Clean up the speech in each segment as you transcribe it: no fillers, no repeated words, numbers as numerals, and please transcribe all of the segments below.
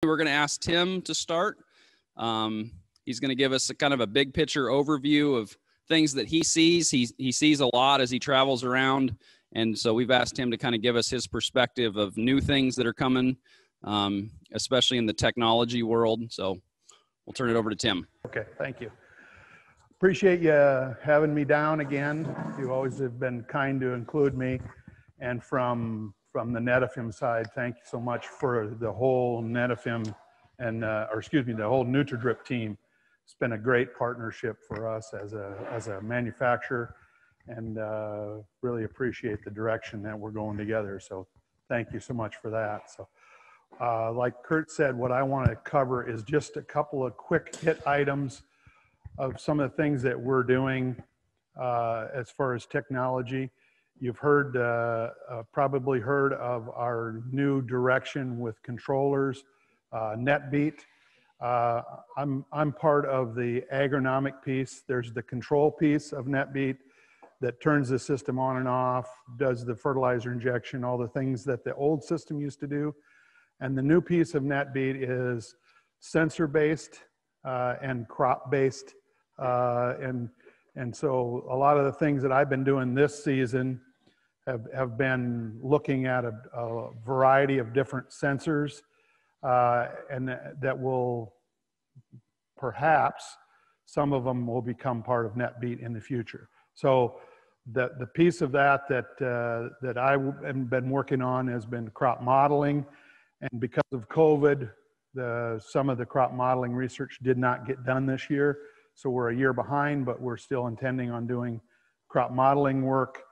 We're going to ask Tim to start. He's going to give us a kind of a big picture overview of things that he sees. He sees a lot as he travels around. And so we've asked him to kind of give us his perspective of new things that are coming, especially in the technology world. So we'll turn it over to Tim. Okay, thank you. Appreciate you having me down again. You always have been kind to include me. And from the NetAFM side, thank you so much for the whole NetAFM and, the whole NutriDrip team. It's been a great partnership for us as a manufacturer, and really appreciate the direction that we're going together. So thank you so much for that. So like Kurt said, what I want to cover is just a couple of quick hit items of some of the things that we're doing as far as technology. You've heard, probably heard of our new direction with controllers, NetBeat. I'm part of the agronomic piece. There's the control piece of NetBeat that turns the system on and off, does the fertilizer injection, all the things that the old system used to do. And the new piece of NetBeat is sensor-based and crop-based. And so a lot of the things that I've been doing this season have been looking at a variety of different sensors, and that will perhaps, some of them will become part of NetBeat in the future. So the piece of that I've been working on has been crop modeling. And because of COVID, some of the crop modeling research did not get done this year. So we're a year behind, but we're still intending on doing crop modeling work,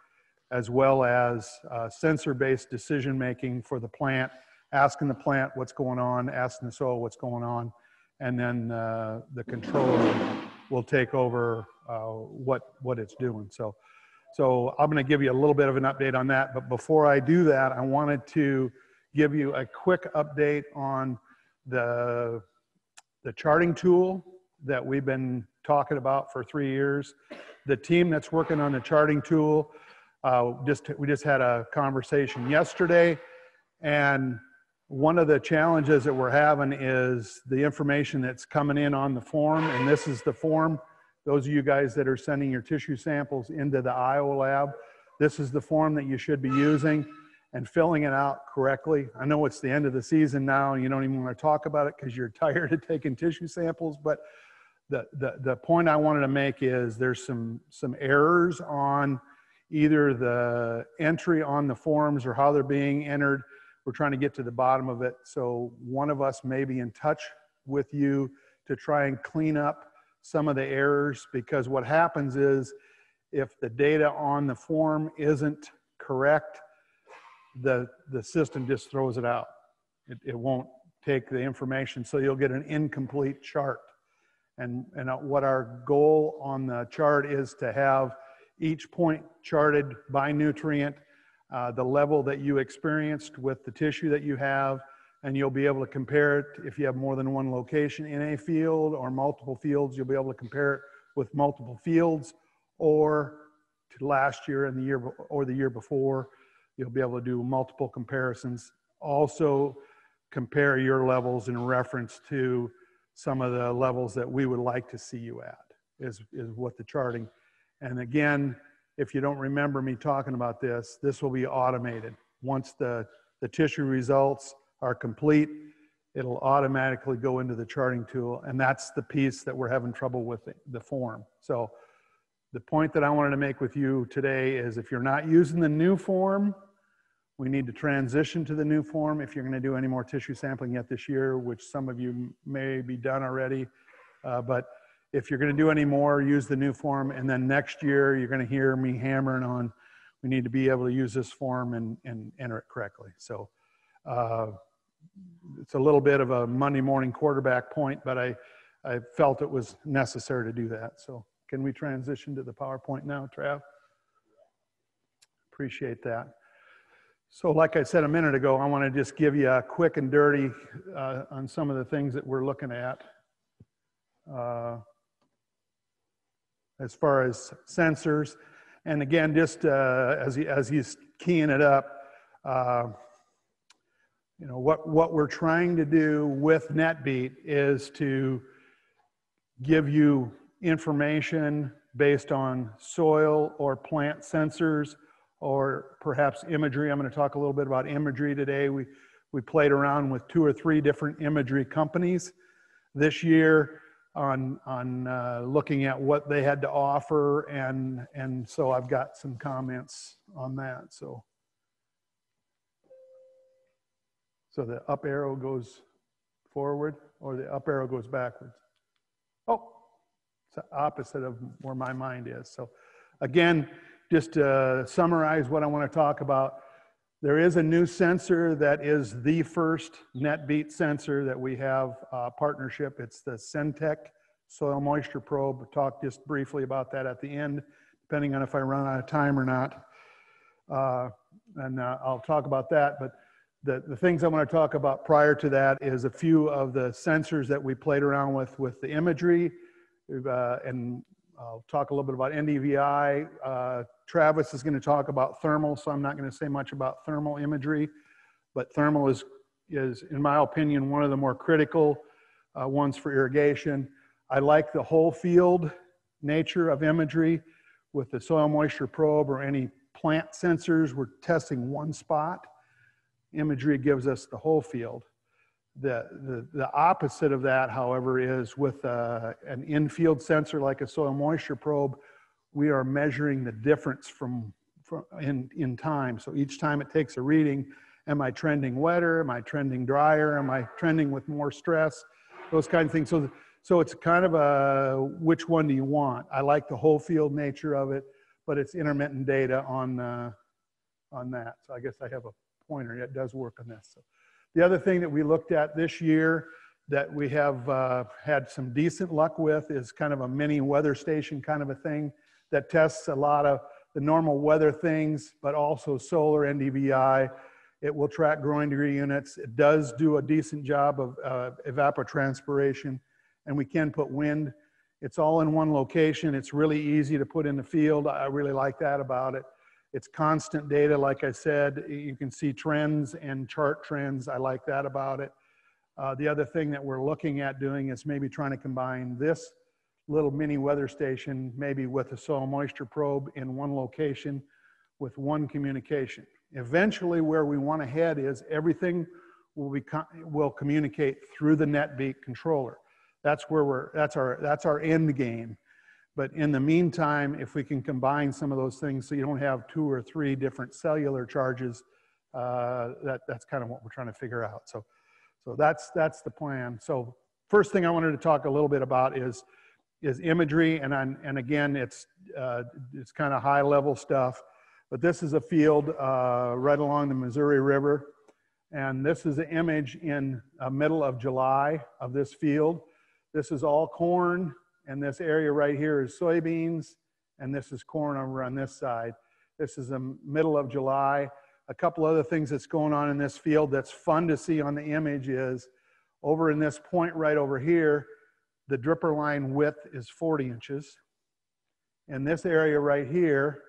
as well as sensor-based decision-making for the plant, asking the plant what's going on, asking the soil what's going on, and then the controller will take over what it's doing. So I'm going to give you a little bit of an update on that. But before I do that, I wanted to give you a quick update on the charting tool that we've been talking about for 3 years. The team that's working on the charting tool, we just had a conversation yesterday, and one of the challenges that we're having is the information that's coming in on the form, and this is the form. Those of you guys that are sending your tissue samples into the Iowa lab, this is the form that you should be using and filling it out correctly. I know it's the end of the season now, and you don't even want to talk about it because you're tired of taking tissue samples, but the point I wanted to make is there's some errors on either the entry on the forms or how they're being entered. We're trying to get to the bottom of it. So one of us may be in touch with you to try and clean up some of the errors, because what happens is if the data on the form isn't correct, the system just throws it out. It won't take the information, so you'll get an incomplete chart. And what our goal on the chart is to have each point charted by nutrient, the level that you experienced with the tissue that you have, and you'll be able to compare it if you have more than one location in a field or multiple fields. You'll be able to compare it with multiple fields, or to last year and the year before. You'll be able to do multiple comparisons. Also compare your levels in reference to some of the levels that we would like to see you at, is what the charting. And again, if you don't remember me talking about this, this will be automated. Once the tissue results are complete, it'll automatically go into the charting tool, and that's the piece that we're having trouble with, the form. So the point that I wanted to make with you today is, if you're not using the new form, we need to transition to the new form if you're going to do any more tissue sampling yet this year, which some of you may be done already. But if you're going to do any more, use the new form. And then next year, you're going to hear me hammering on, we need to be able to use this form and enter it correctly. So it's a little bit of a Monday morning quarterback point, but I felt it was necessary to do that. So can we transition to the PowerPoint now, Trav? Appreciate that. So like I said a minute ago, I want to just give you a quick and dirty on some of the things that we're looking at as far as sensors. And again, just as he's keying it up, you know, what we're trying to do with NetBeat is to give you information based on soil or plant sensors or perhaps imagery. I'm going to talk a little bit about imagery today. We played around with 2 or 3 different imagery companies this year on looking at what they had to offer, and so I've got some comments on that. So the up arrow goes forward or the up arrow goes backwards. Oh, it's the opposite of where my mind is. So again, just to summarize what I want to talk about, there is a new sensor that is the first NetBeat sensor that we have partnership. It's the Centec soil moisture probe. We'll talk just briefly about that at the end, depending on if I run out of time or not. I'll talk about that. But the things I want to talk about prior to that is a few of the sensors that we played around with the imagery. And I'll talk a little bit about NDVI. Travis is going to talk about thermal, so I'm not going to say much about thermal imagery. But thermal is, in my opinion, one of the more critical ones for irrigation. I like the whole field nature of imagery. With the soil moisture probe or any plant sensors, we're testing one spot. Imagery gives us the whole field. The opposite of that, however, is with an in-field sensor like a soil moisture probe, we are measuring the difference in time. So each time it takes a reading, am I trending wetter? Am I trending drier? Am I trending with more stress? Those kind of things. So it's kind of a, which one do you want? I like the whole field nature of it, but it's intermittent data on that. So I guess I have a pointer. It does work on this. So the other thing that we looked at this year that we have had some decent luck with is kind of a mini weather station kind of a thing that tests a lot of the normal weather things, but also solar NDVI. It will track growing degree units. It does do a decent job of evapotranspiration, and we can put wind. It's all in one location. It's really easy to put in the field. I really like that about it. It's constant data, like I said. You can see trends and chart trends. I like that about it. The other thing that we're looking at doing is maybe trying to combine this little mini weather station maybe with a soil moisture probe in one location with one communication. Eventually, where we want to head is everything will communicate through the NetBeat controller. That's where that's our end game. But in the meantime, if we can combine some of those things so you don't have 2 or 3 different cellular charges, that's kind of what we're trying to figure out. So that's the plan. So first thing I wanted to talk a little bit about is imagery, and again, it's kind of high level stuff. But this is a field right along the Missouri River, and this is an image in middle of July of this field. This is all corn. And this area right here is soybeans, and this is corn over on this side. This is the middle of July. A couple other things that's going on in this field that's fun to see on the image is over in this point right over here, the dripper line width is 40 inches. And this area right here,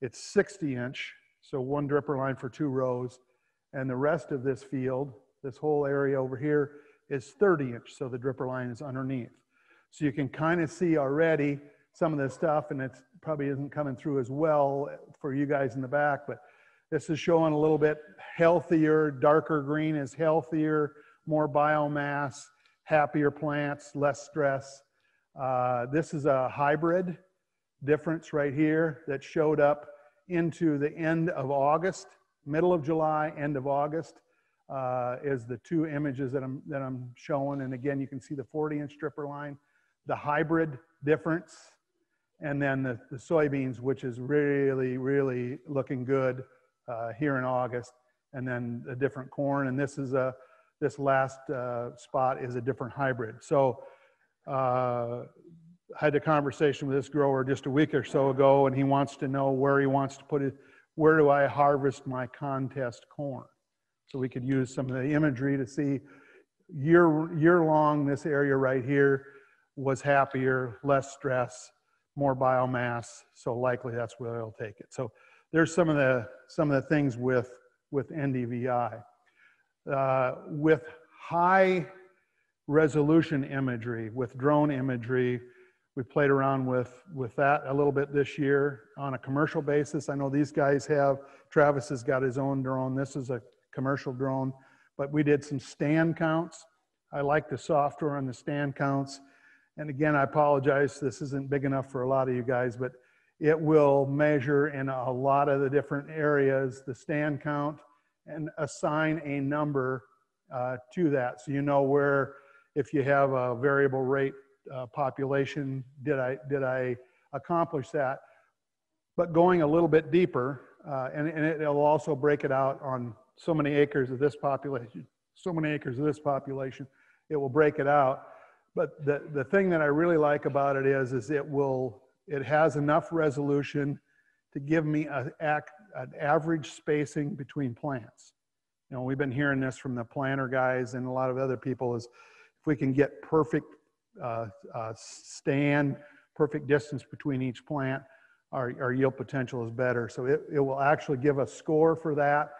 it's 60 inch, so one dripper line for 2 rows. And the rest of this field, this whole area over here, is 30 inch, so the dripper line is underneath. So you can kind of see already some of this stuff, and it probably isn't coming through as well for you guys in the back, but this is showing a little bit healthier. Darker green is healthier, more biomass, happier plants, less stress. This is a hybrid difference right here that showed up into the end of August, middle of July, end of August. Is the 2 images that I'm showing, and again you can see the 40-inch dripper line, the hybrid difference, and then the soybeans, which is really looking good here in August, and then a different corn, and this this last spot is a different hybrid. So I had a conversation with this grower just a week or so ago, and he wants to know where he wants to put it. Where do I harvest my contest corn? So we could use some of the imagery to see year long, this area right here was happier, less stress, more biomass. So likely that's where they'll take it. So there's some of the things with NDVI. With high resolution imagery, with drone imagery, we played around with that a little bit this year on a commercial basis. I know these guys have, Travis has got his own drone. This is a commercial drone, but we did some stand counts. I like the software on the stand counts. And again, I apologize, this isn't big enough for a lot of you guys, but it will measure in a lot of the different areas, the stand count, and assign a number to that. So you know where, if you have a variable rate population, did I accomplish that? But going a little bit deeper, and it'll also break it out on so many acres of this population, so many acres of this population, it will break it out. But the thing that I really like about it is it has enough resolution to give me an average spacing between plants. You know, we've been hearing this from the planter guys and a lot of other people, is if we can get perfect stand, perfect distance between each plant, our yield potential is better. So it will actually give a score for that.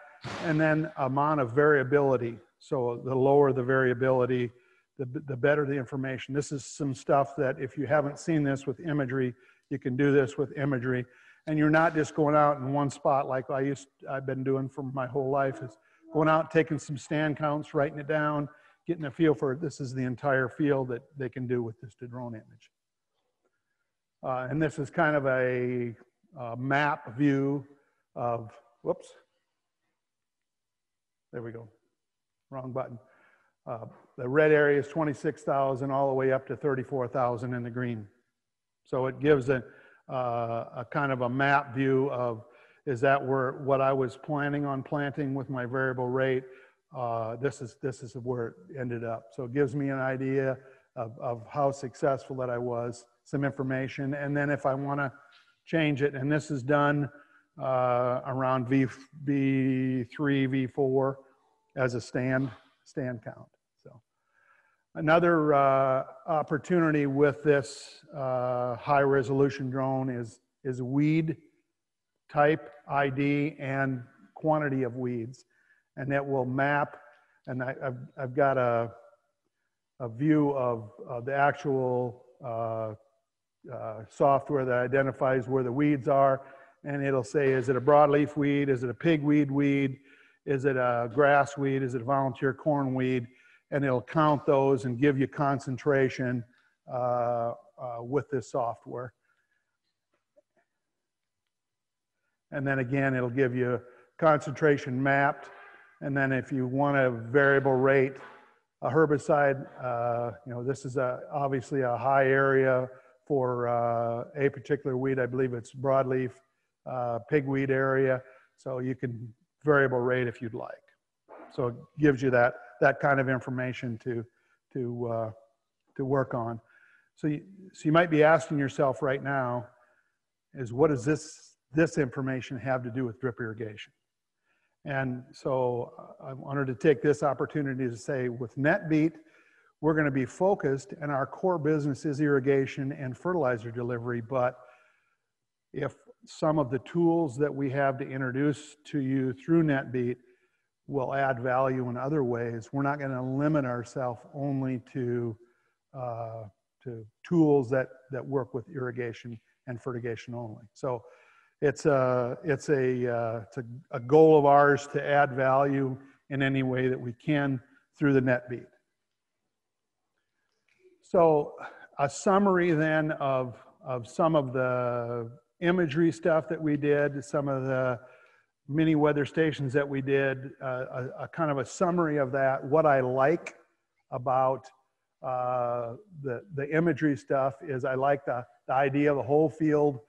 And then amount of variability. So the lower the variability, the better the information. This is some stuff that if you haven't seen this with imagery, you can do this with imagery. And you're not just going out in one spot like I've been doing for my whole life, is going out, taking some stand counts, writing it down, getting a feel for it. This is the entire field that they can do with this drone image. And this is kind of a map view of, whoops, there we go, wrong button. The red area is 26,000 all the way up to 34,000 in the green. So it gives a kind of a map view of, is that what I was planning on planting with my variable rate? This is where it ended up. So it gives me an idea of how successful that I was, some information. And then if I want to change it, and this is done around V3, V4 as a stand count. So another opportunity with this high resolution drone is weed type ID and quantity of weeds. And that will map, and I've got a view of the actual software that identifies where the weeds are, and it'll say, is it a broadleaf weed? Is it a pigweed weed? Is it a grass weed? Is it a volunteer corn weed? And it'll count those and give you concentration with this software. And then again, it'll give you concentration mapped. And then if you want a variable rate, a herbicide, you know, this is obviously a high area for a particular weed. I believe it's broadleaf pigweed area. So you can variable rate if you'd like. So it gives you that kind of information to work on. So you might be asking yourself right now, is what does this information have to do with drip irrigation? And so I wanted to take this opportunity to say, with NetBeat, we're going to be focused, and our core business is irrigation and fertilizer delivery. But if some of the tools that we have to introduce to you through NetBeat will add value in other ways, we're not going to limit ourselves only to tools that work with irrigation and fertigation only. So it's a goal of ours to add value in any way that we can through the NetBeat. So a summary then of some of the imagery stuff that we did, some of the mini weather stations that we did, a kind of a summary of that. What I like about the imagery stuff is I like the idea of the whole field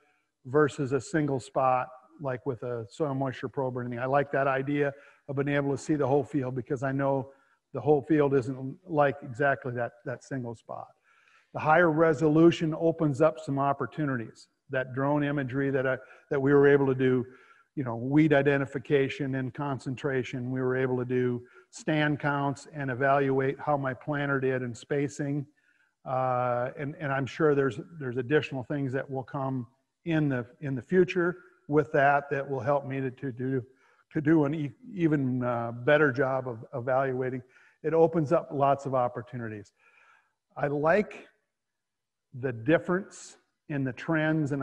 versus a single spot, like with a soil moisture probe or anything. I like that idea of being able to see the whole field, because I know the whole field isn't like exactly that single spot. The higher resolution opens up some opportunities. That drone imagery that we were able to do, you know, weed identification and concentration. We were able to do stand counts and evaluate how my planter did in spacing. And I'm sure there's additional things that will come in the future with that will help me to do to do an even better job of evaluating. It opens up lots of opportunities. I like the difference in the trends, and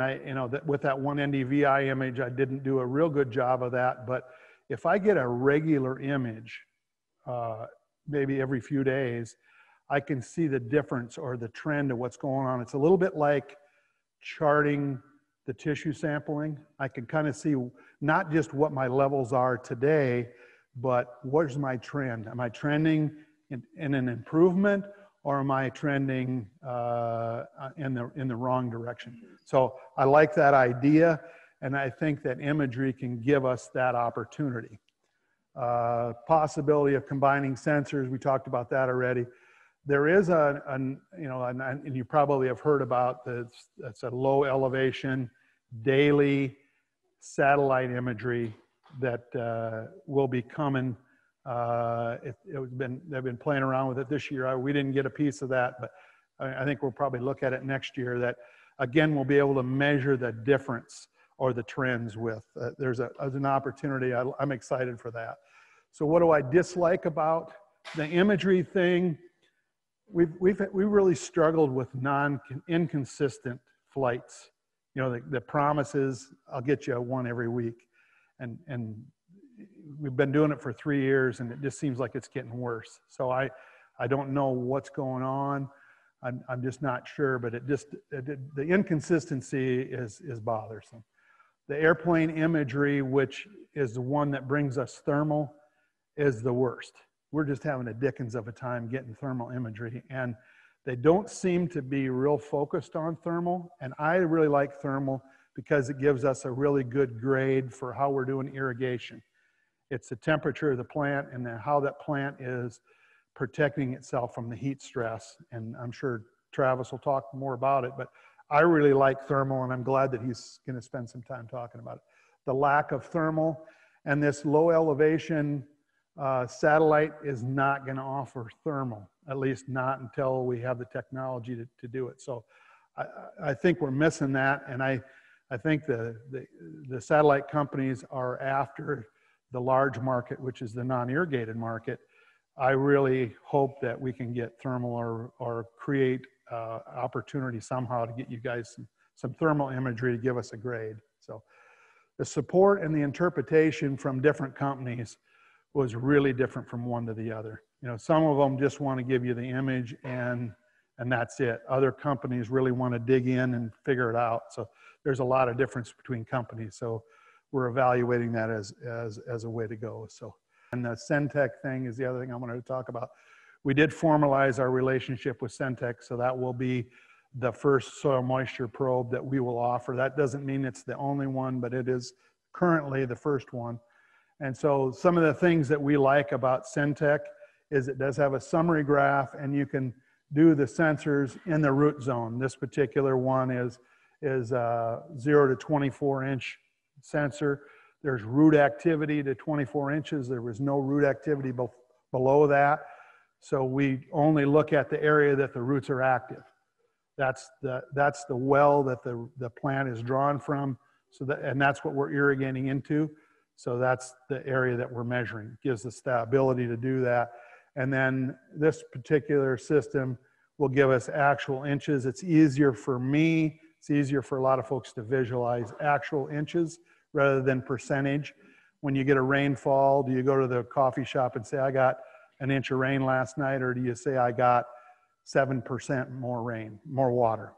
with that one NDVI image, I didn't do a real good job of that, but if I get a regular image, maybe every few days, I can see the difference or the trend of what's going on. It's a little bit like charting the tissue sampling. I can kind of see not just what my levels are today, but where's my trend? Am I trending in an improvement, or am I trending in the wrong direction? So I like that idea, and I think that imagery can give us that opportunity. Possibility of combining sensors, we talked about that already. There is and you probably have heard about it's a low elevation daily satellite imagery that will be coming. They've been playing around with it this year. We didn't get a piece of that, but I think we'll probably look at it next year. That again, we'll be able to measure the difference or the trends with. There's an opportunity. I'm excited for that. So what do I dislike about the imagery thing? We really struggled with inconsistent flights. You know, the promises, I'll get you one every week. And we've been doing it for 3 years, and it just seems like it's getting worse. So I don't know what's going on. I'm just not sure, but the inconsistency is bothersome. The airplane imagery, which is the one that brings us thermal, is the worst. We're just having a dickens of a time getting thermal imagery, and they don't seem to be real focused on thermal. And I really like thermal because it gives us a really good grade for how we're doing irrigation. It's the temperature of the plant and then how that plant is protecting itself from the heat stress. And I'm sure Travis will talk more about it, but I really like thermal, and I'm glad that he's going to spend some time talking about it. The lack of thermal and this low elevation satellite is not going to offer thermal, at least not until we have the technology to do it. So I think we're missing that, and I think the satellite companies are after the large market, which is the non-irrigated market. I really hope that we can get thermal or create opportunity somehow to get you guys some thermal imagery to give us a grade. So the support and the interpretation from different companies was really different from one to the other. You know, some of them just want to give you the image and that's it. Other companies really want to dig in and figure it out. So there's a lot of difference between companies. So we're evaluating that as a way to go. So, and the Centec thing is the other thing I wanted to talk about. We did formalize our relationship with Centec, so that will be the first soil moisture probe that we will offer. That doesn't mean it's the only one, but it is currently the first one. And so some of the things that we like about Centec is it does have a summary graph, and you can do the sensors in the root zone. This particular one is 0 to 24 inch sensor. There's root activity to 24 inches. There was no root activity below that. So we only look at the area that the roots are active. That's the well that the plant is drawn from. And that's what we're irrigating into. So that's the area that we're measuring. It gives us the ability to do that. And then this particular system will give us actual inches. It's easier for me. It's easier for a lot of folks to visualize actual inches rather than percentage. When you get a rainfall, do you go to the coffee shop and say, I got an inch of rain last night, or do you say I got 7% more rain, more water?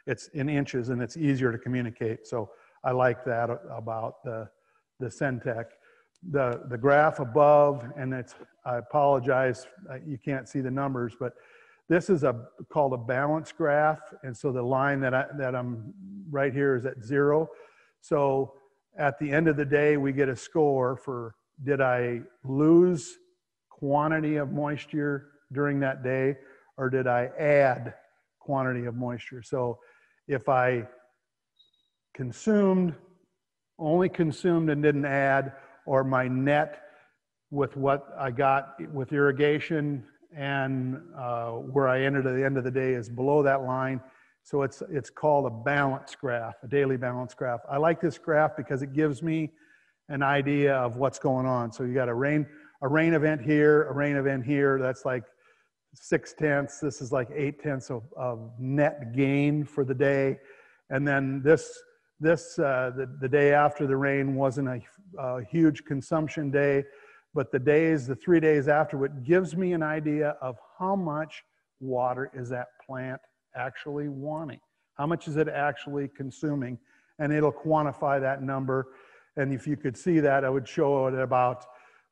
It's in inches, and it's easier to communicate. So I like that about the Centec. The graph above, and I apologize, you can't see the numbers, but this is called a balance graph. And so the line that I'm right here is at 0. So at the end of the day, we get a score for, did I lose quantity of moisture during that day, or did I add quantity of moisture? So if I only consumed and didn't add, or my net with what I got with irrigation and where I ended at the end of the day is below that line. So it's called a balance graph, a daily balance graph. I like this graph because it gives me an idea of what's going on. So you got a rain event here, a rain event here. That's like 6/10. This is like 8/10 of net gain for the day. And then the day after the rain wasn't a huge consumption day, but the 3 days afterward gives me an idea of how much water is that plant actually wanting. How much is it actually consuming? And it'll quantify that number. And if you could see that, I would show it at about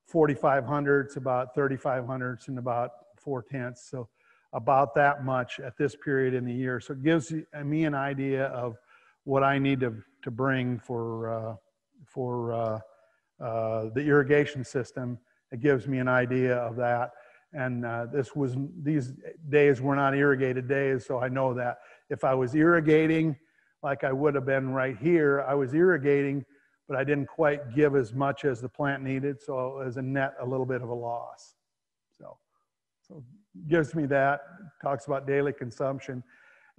4,500, about 3,500, and about 4/10. So about that much at this period in the year. So it gives me an idea of what I need to bring for the irrigation system. It gives me an idea of that. And these days were not irrigated days, so I know that if I was irrigating like I would have been right here, I was irrigating, but I didn't quite give as much as the plant needed, so as a net, a little bit of a loss. So it gives me that, talks about daily consumption,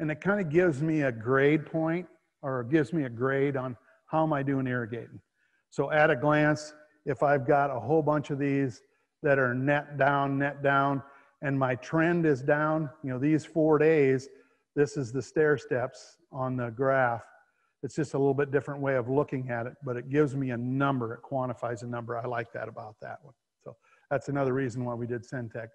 and it kind of gives me a grade point, or gives me a grade on how am I doing irrigating. So at a glance, if I've got a whole bunch of these that are net down, and my trend is down, you know, these 4 days, this is the stair steps on the graph. It's just a little bit different way of looking at it, but it gives me a number, it quantifies a number. I like that about that one. So that's another reason why we did Syntec.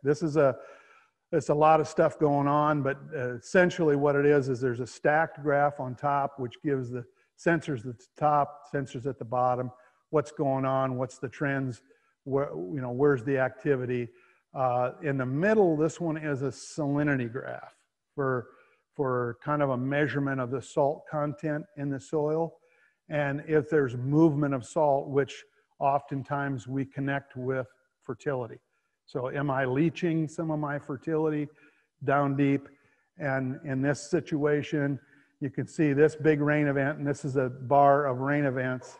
It's a lot of stuff going on, but essentially what it is there's a stacked graph on top, which gives the sensors at the top, sensors at the bottom, what's going on, what's the trends, where's the activity. In the middle, this one is a salinity graph for kind of a measurement of the salt content in the soil. And if there's movement of salt, which oftentimes we connect with fertility. So am I leaching some of my fertility down deep? And in this situation, you can see this big rain event, and this is a bar of rain events.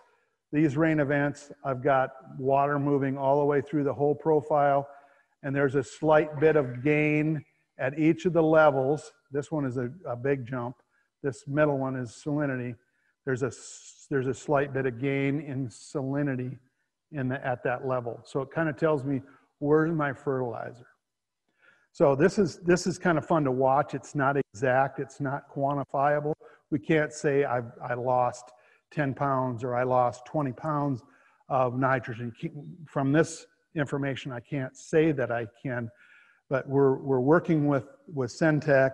These rain events, I've got water moving all the way through the whole profile, and there's a slight bit of gain at each of the levels. This one is a big jump. This middle one is salinity. There's a slight bit of gain in salinity at that level. So it kind of tells me, where's my fertilizer? So this is kind of fun to watch. It's not exact. It's not quantifiable. We can't say I lost 10 pounds or I lost 20 pounds of nitrogen. From this information, I can't say that I can, but we're working with Syntec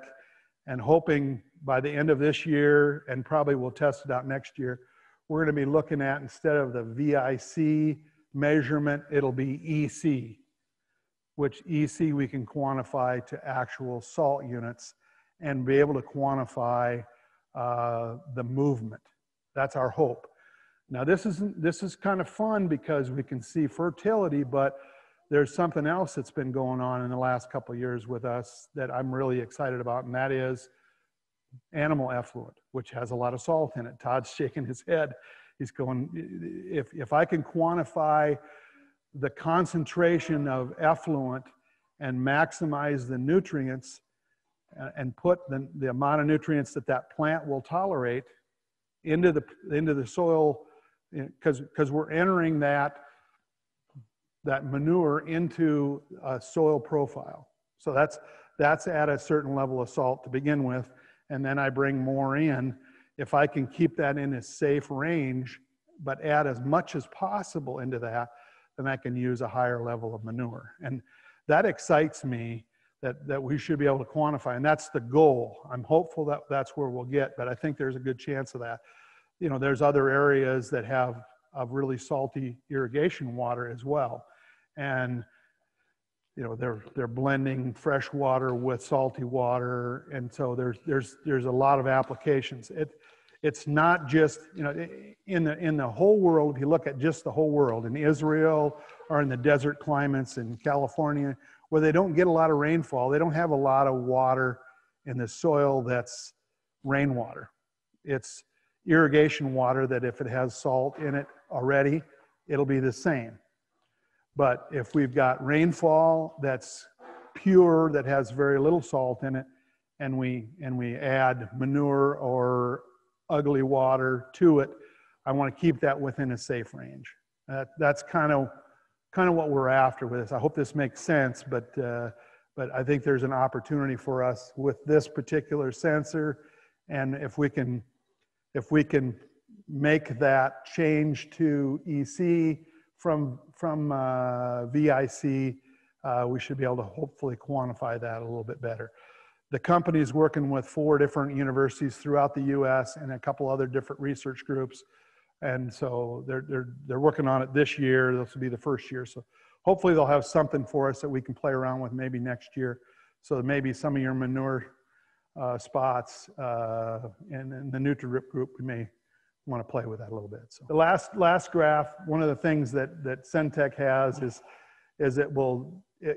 and hoping by the end of this year, and probably we'll test it out next year, we're going to be looking at, instead of the VIC measurement, it'll be EC, which EC we can quantify to actual salt units and be able to quantify the movement. That's our hope. Now this is kind of fun because we can see fertility, but there's something else that's been going on in the last couple of years with us that I'm really excited about, and that is animal effluent, which has a lot of salt in it. Todd's shaking his head. He's going, if I can quantify the concentration of effluent and maximize the nutrients and put the amount of nutrients that plant will tolerate into the soil, because we're entering that manure into a soil profile. So that's at a certain level of salt to begin with, and then I bring more in. If I can keep that in a safe range, but add as much as possible into that, then I can use a higher level of manure. And that excites me, that we should be able to quantify, and that's the goal. I'm hopeful that that's where we'll get, but I think there's a good chance of that. You know, there's other areas that have really salty irrigation water as well. And, you know, they're blending fresh water with salty water. And so there's a lot of applications. It's not just, you know, in the whole world, if you look at just the whole world, in Israel or in the desert climates in California, where they don't get a lot of rainfall, they don't have a lot of water in the soil that's rainwater. It's irrigation water that if it has salt in it already, it'll be the same. But if we've got rainfall that's pure, that has very little salt in it, and we add manure or ugly water to it, I want to keep that within a safe range. That's kind of what we're after with this. I hope this makes sense, but I think there's an opportunity for us with this particular sensor, and if we can make that change to EC from VIC, we should be able to hopefully quantify that a little bit better. The company is working with 4 different universities throughout the U.S. and a couple other different research groups, and so they're working on it this year. This will be the first year, so hopefully they'll have something for us that we can play around with maybe next year. So maybe some of your manure spots and the Nutri-Rip group, we may want to play with that a little bit. So the last graph, one of the things that Centec has is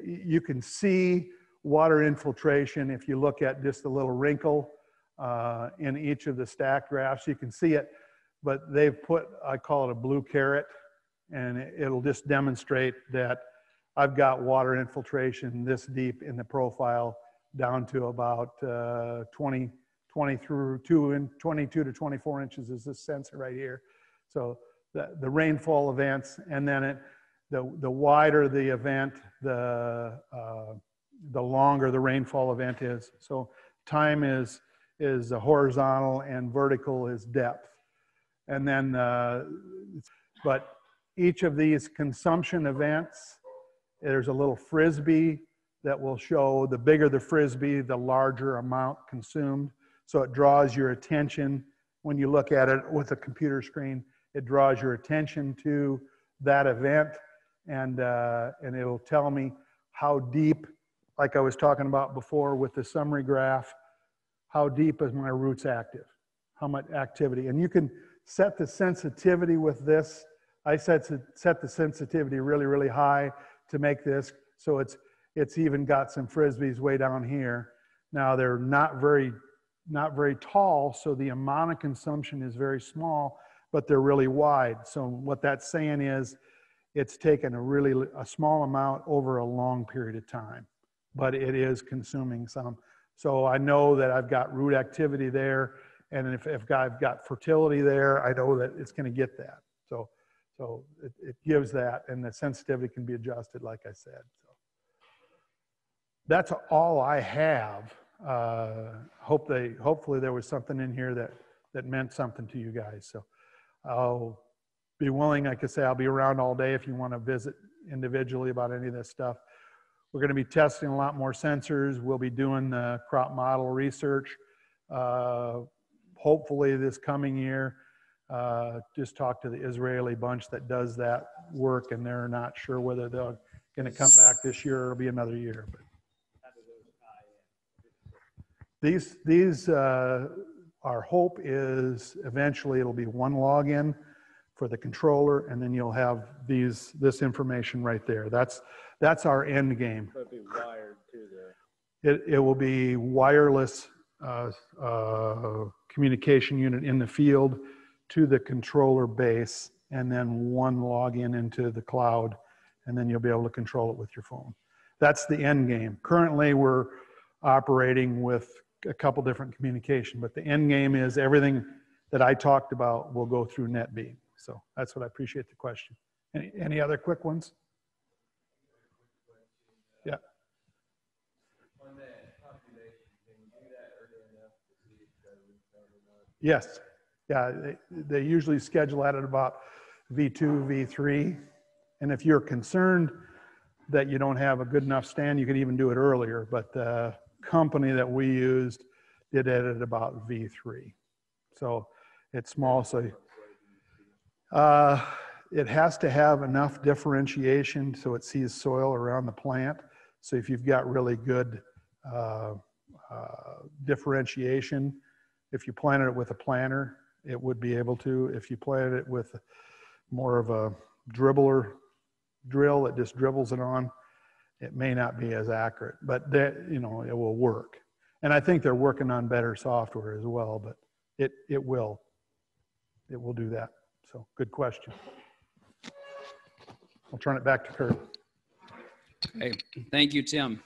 you can see water infiltration if you look at just a little wrinkle in each of the stack graphs. You can see it, but they've put, I call it a blue caret, and it'll just demonstrate that I've got water infiltration this deep in the profile down to about 22 to 24 inches is this sensor right here. So the rainfall events, and then the wider the event, the longer the rainfall event is. So time is horizontal and vertical is depth. And then, but each of these consumption events, there's a little frisbee that will show the bigger the frisbee, the larger amount consumed. So it draws your attention when you look at it with a computer screen. It draws your attention to that event, and it'll tell me how deep, like I was talking about before with the summary graph, how deep is my roots active, how much activity. And you can set the sensitivity with this. I set the sensitivity really, really high to make this so it's even got some frisbees way down here. Now they're not very tall, so the amount of consumption is very small, but they're really wide. So what that's saying is it's taken a small amount over a long period of time, but it is consuming some. So I know that I've got root activity there, and if I've got fertility there, I know that it's going to get that. So it gives that, and the sensitivity can be adjusted, like I said. So that's all I have. Hopefully there was something in here that meant something to you guys. So I'll be willing, like I say, I'll be around all day if you want to visit individually about any of this stuff. We're going to be testing a lot more sensors. We'll be doing the crop model research. Hopefully this coming year, just talk to the Israeli bunch that does that work, and they're not sure whether they're going to come back this year or it'll be another year. But these our hope is eventually it'll be one login for the controller, and then you'll have this information right there. That's our end game. It'll be wired to It will be wireless communication unit in the field to the controller base, and then one login into the cloud, and then you'll be able to control it with your phone. That's the end game. Currently, we're operating with a couple different communication, but the end game is everything that I talked about will go through NetBeam. So that's what I appreciate the question. Any other quick ones? Yeah. On that population, can you do that early enough to see if it's got a root zone or not? Yes. Yeah, they usually schedule at about V2, V3. And if you're concerned that you don't have a good enough stand, you can even do it earlier. But the company that we used did it at about V3. So it's small. So it has to have enough differentiation so it sees soil around the plant. So if you've got really good differentiation, if you planted it with a planter, it would be able to. If you planted it with more of a drill that just dribbles it on, it may not be as accurate, but it will work. And I think they're working on better software as well, but it will do that. So good question. I'll turn it back to Kurt. Hey, thank you, Tim.